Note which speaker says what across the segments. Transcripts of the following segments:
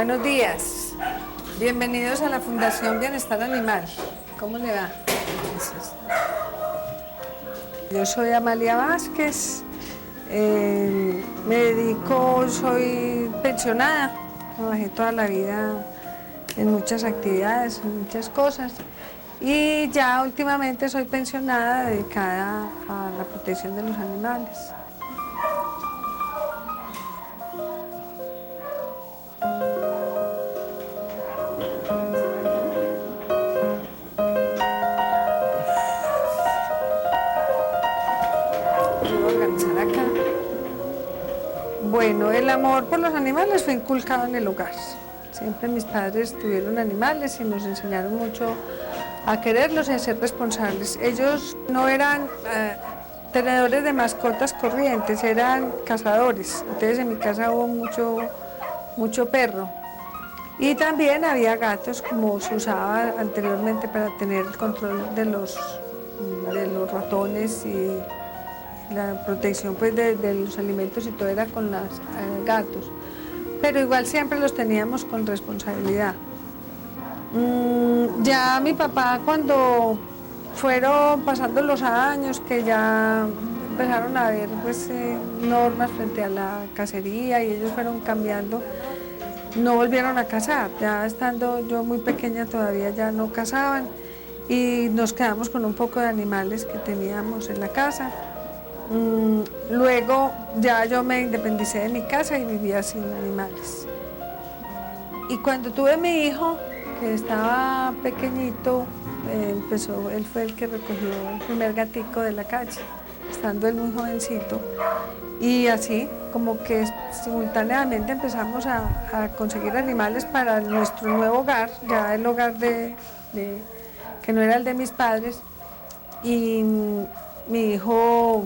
Speaker 1: Buenos días, bienvenidos a la Fundación Bienestar Animal. ¿Cómo le va? Gracias. Yo soy Amalia Vázquez, soy pensionada, trabajé toda la vida en muchas actividades, en muchas cosas, y ya últimamente soy pensionada dedicada a la protección de los animales. Acá. Bueno, el amor por los animales fue inculcado en el hogar. Siempre mis padres tuvieron animales y nos enseñaron mucho a quererlos y a ser responsables. Ellos no eran tenedores de mascotas corrientes, eran cazadores. Entonces en mi casa hubo mucho perro. Y también había gatos, como se usaba anteriormente para tener el control de los ratones y la protección pues, de los alimentos y todo era con los gatos, pero igual siempre los teníamos con responsabilidad. Ya mi papá, cuando fueron pasando los años, que ya empezaron a haber pues, normas frente a la cacería y ellos fueron cambiando, no volvieron a cazar. Ya estando yo muy pequeña todavía ya no cazaban y nos quedamos con un poco de animales que teníamos en la casa. Luego ya yo me independicé de mi casa y vivía sin animales. Y cuando tuve mi hijo, que estaba pequeñito, él fue el que recogió el primer gatico de la calle, estando él muy jovencito. Y así, como que simultáneamente empezamos a conseguir animales para nuestro nuevo hogar, ya el hogar que no era el de mis padres. Y mi hijo,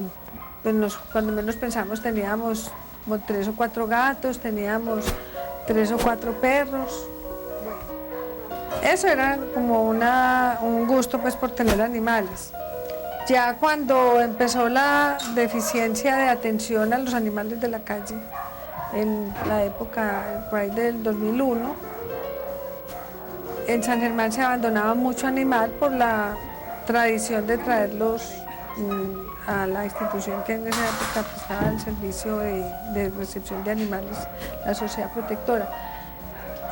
Speaker 1: pues cuando menos pensamos, teníamos como 3 o 4 gatos, teníamos 3 o 4 perros. Eso era como un gusto pues por tener animales. Ya cuando empezó la deficiencia de atención a los animales de la calle, en la época por ahí del 2001, en San Germán se abandonaba mucho animal por la tradición de traerlos a la institución que en esa época prestaba el servicio de recepción de animales, la Sociedad Protectora.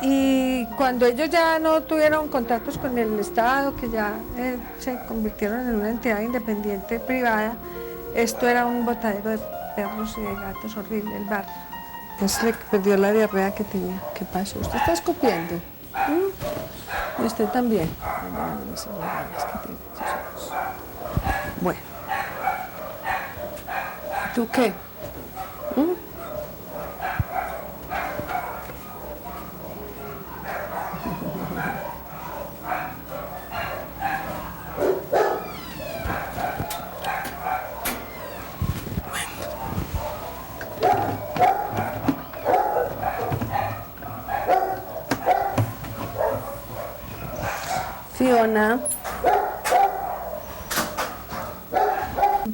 Speaker 1: Y cuando ellos ya no tuvieron contactos con el Estado, que ya se convirtieron en una entidad independiente privada, esto era un botadero de perros y de gatos horrible, el barrio. Ya se le perdió la diarrea que tenía. ¿Qué pasó? ¿Usted está escupiendo? ¿Y usted también? Bueno. ¿Tú qué? Fiona.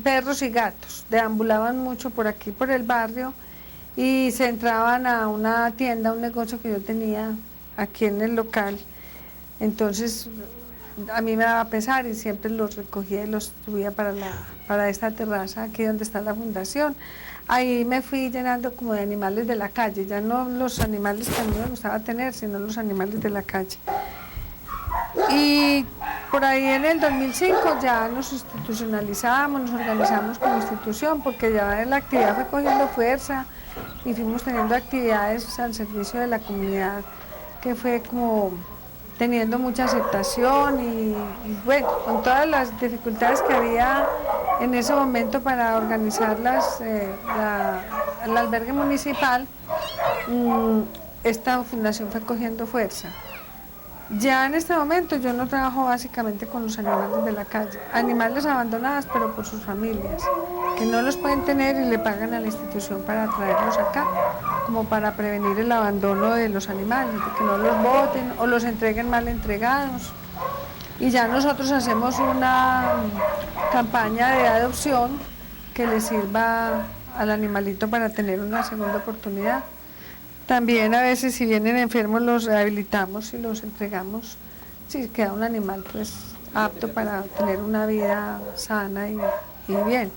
Speaker 1: Perros y gatos deambulaban mucho por aquí, por el barrio, y se entraban a una tienda, un negocio que yo tenía aquí en el local. Entonces a mí me daba pesar y siempre los recogía y los subía para esta terraza aquí donde está la fundación. Ahí me fui llenando como de animales de la calle, ya no los animales que a mí me gustaba tener, sino los animales de la calle. Y por ahí en el 2005 ya nos institucionalizamos, nos organizamos como institución, porque ya la actividad fue cogiendo fuerza y fuimos teniendo actividades al servicio de la comunidad, que fue como teniendo mucha aceptación y bueno, con todas las dificultades que había en ese momento para organizar el albergue municipal, esta fundación fue cogiendo fuerza. Ya en este momento yo no trabajo básicamente con los animales de la calle, animales abandonados pero por sus familias, que no los pueden tener y le pagan a la institución para traerlos acá, como para prevenir el abandono de los animales, de que no los boten o los entreguen mal entregados. Y ya nosotros hacemos una campaña de adopción que le sirva al animalito para tener una segunda oportunidad. También a veces si vienen enfermos los rehabilitamos y los entregamos, si queda un animal pues apto para tener una vida sana y bien.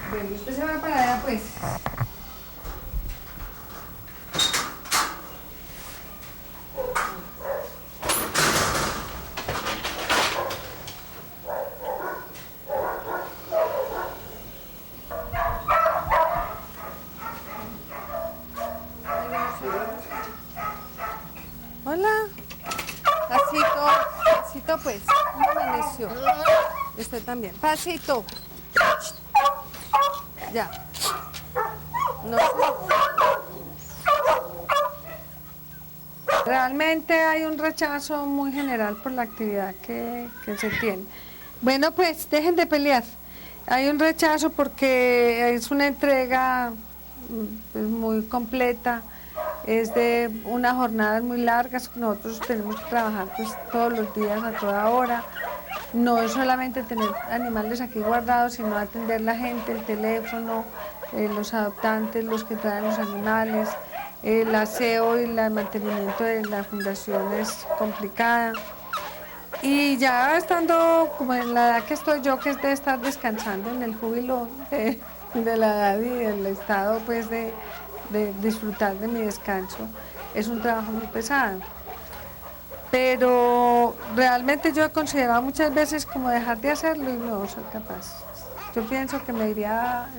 Speaker 1: Bueno, usted se va para allá pues. Hola. Pasito pues. Amaneció. Usted también. Pasito. Ya. No. Realmente hay un rechazo muy general por la actividad que se tiene. Bueno, pues dejen de pelear. Hay un rechazo porque es una entrega muy completa, es de unas jornadas muy largas, nosotros tenemos que trabajar pues, todos los días a toda hora. No es solamente tener animales aquí guardados, sino atender la gente, el teléfono, los adoptantes, los que traen los animales, el aseo y el mantenimiento de la fundación es complicada. Y ya estando como en la edad que estoy yo, que es de estar descansando en el júbilo de la edad y del estado pues de disfrutar de mi descanso, es un trabajo muy pesado. Pero realmente yo he considerado muchas veces como dejar de hacerlo y no soy capaz. Yo pienso que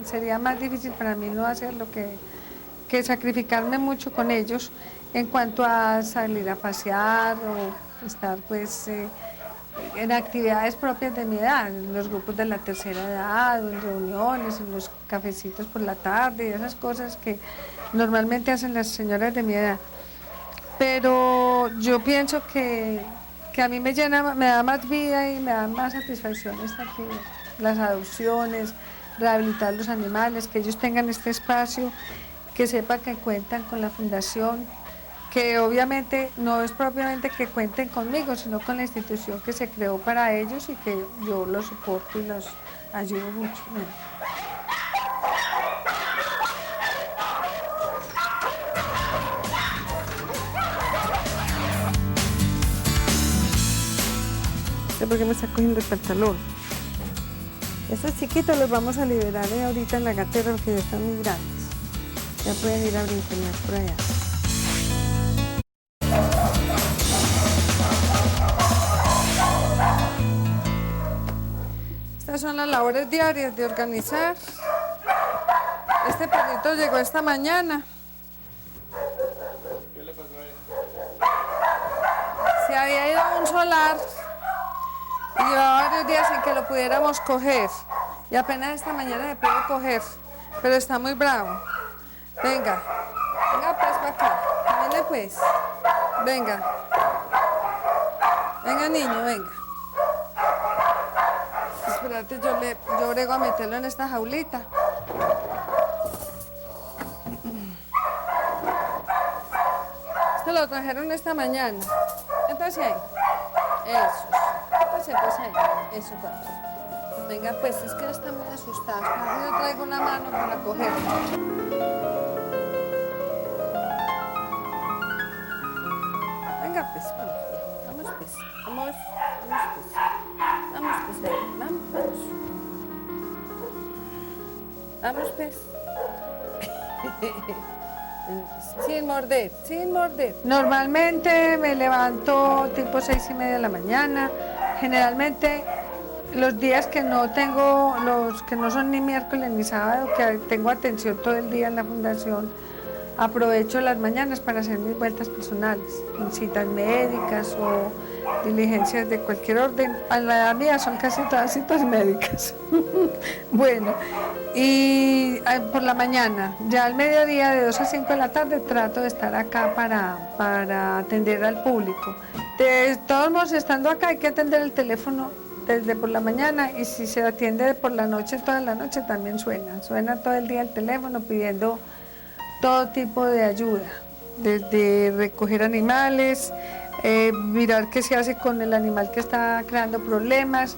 Speaker 1: sería más difícil para mí no hacerlo que sacrificarme mucho con ellos en cuanto a salir a pasear o estar pues en actividades propias de mi edad, en los grupos de la tercera edad, o en reuniones, en los cafecitos por la tarde, y esas cosas que normalmente hacen las señoras de mi edad. Pero yo pienso que a mí me da más vida y me da más satisfacción esta actividad. Las adopciones, rehabilitar los animales, que ellos tengan este espacio, que sepan que cuentan con la fundación, que obviamente no es propiamente que cuenten conmigo, sino con la institución que se creó para ellos y que yo los soporto y los ayudo mucho. ¿Por qué me está cogiendo el pantalón? Estos chiquitos los vamos a liberar ahorita en la gatera porque ya están muy grandes. Ya pueden ir a brincar por allá. Estas son las labores diarias de organizar. Este perrito llegó esta mañana.
Speaker 2: ¿Qué le pasó a él?
Speaker 1: Se había ido a un solar y llevaba varios días sin que lo pudiéramos coger. Y apenas esta mañana se pudo coger, pero está muy bravo. Venga, venga pues para acá. Viene pues. Venga. Venga niño, venga. Espérate, yo brego a meterlo en esta jaulita. Esto lo trajeron esta mañana. Entonces ahí. Eso. Entonces pues ahí. Eso, papi. Venga pues, es que está muy asustado. Yo traigo una mano para cogerlo. Venga pues, vamos pues. Vamos pues. Vamos pues, vamos. Vamos pues. Sin morder. Normalmente me levanto tipo 6:30 de la mañana. Generalmente los días que no tengo, los que no son ni miércoles ni sábado, que tengo atención todo el día en la fundación, aprovecho las mañanas para hacer mis vueltas personales, citas médicas o diligencias de cualquier orden. A la edad mía son casi todas citas médicas. Bueno, y por la mañana, ya al mediodía de 2 a 5 de la tarde trato de estar acá para atender al público. De todos modos, estando acá hay que atender el teléfono desde por la mañana y si se atiende por la noche, toda la noche también suena todo el día el teléfono pidiendo todo tipo de ayuda, desde recoger animales, mirar qué se hace con el animal que está creando problemas,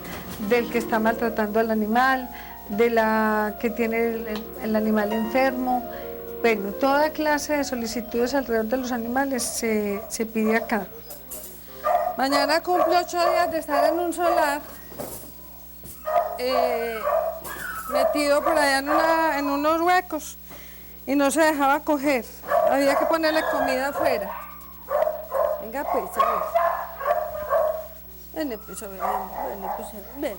Speaker 1: del que está maltratando al animal, de la que tiene el animal enfermo. Bueno, toda clase de solicitudes alrededor de los animales se pide acá. Mañana cumple 8 días de estar en un solar, metido por allá en unos huecos, y no se dejaba coger. Había que ponerle comida afuera. Venga pues, a ver. Ven pues, a ver, ven,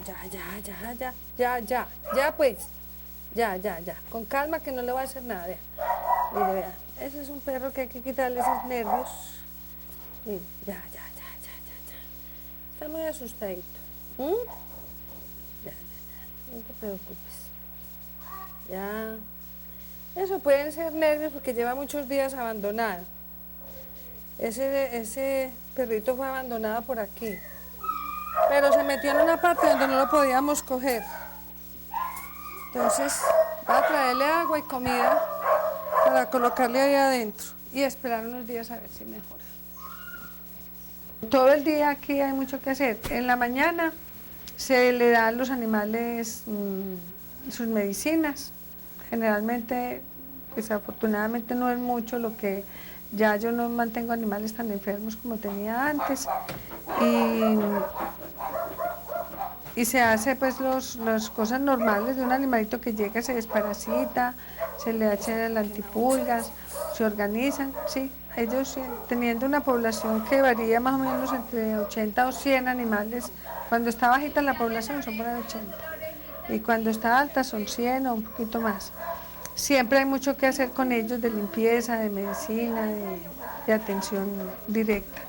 Speaker 1: ya pues. Ya. Con calma que no le va a hacer nada, vea. Mire, vea. Ese es un perro que hay que quitarle esos nervios. Mire, ya. Está muy asustadito. Ya. No te preocupes. Ya. Eso pueden ser nervios porque lleva muchos días abandonado. Ese perrito fue abandonado por aquí. Pero se metió en una parte donde no lo podíamos coger. Entonces, va a traerle agua y comida para colocarle ahí adentro y esperar unos días a ver si mejora. Todo el día aquí hay mucho que hacer. En la mañana se le dan a los animales sus medicinas. Generalmente, desafortunadamente no es mucho lo que ya yo no mantengo animales tan enfermos como tenía antes. Y se hace pues las cosas normales de un animalito que llega, se desparasita, se le echa el antipulgas, se organizan, sí. Ellos teniendo una población que varía más o menos entre 80 o 100 animales, cuando está bajita la población son por ahí 80, y cuando está alta son 100 o un poquito más. Siempre hay mucho que hacer con ellos de limpieza, de medicina, de atención directa.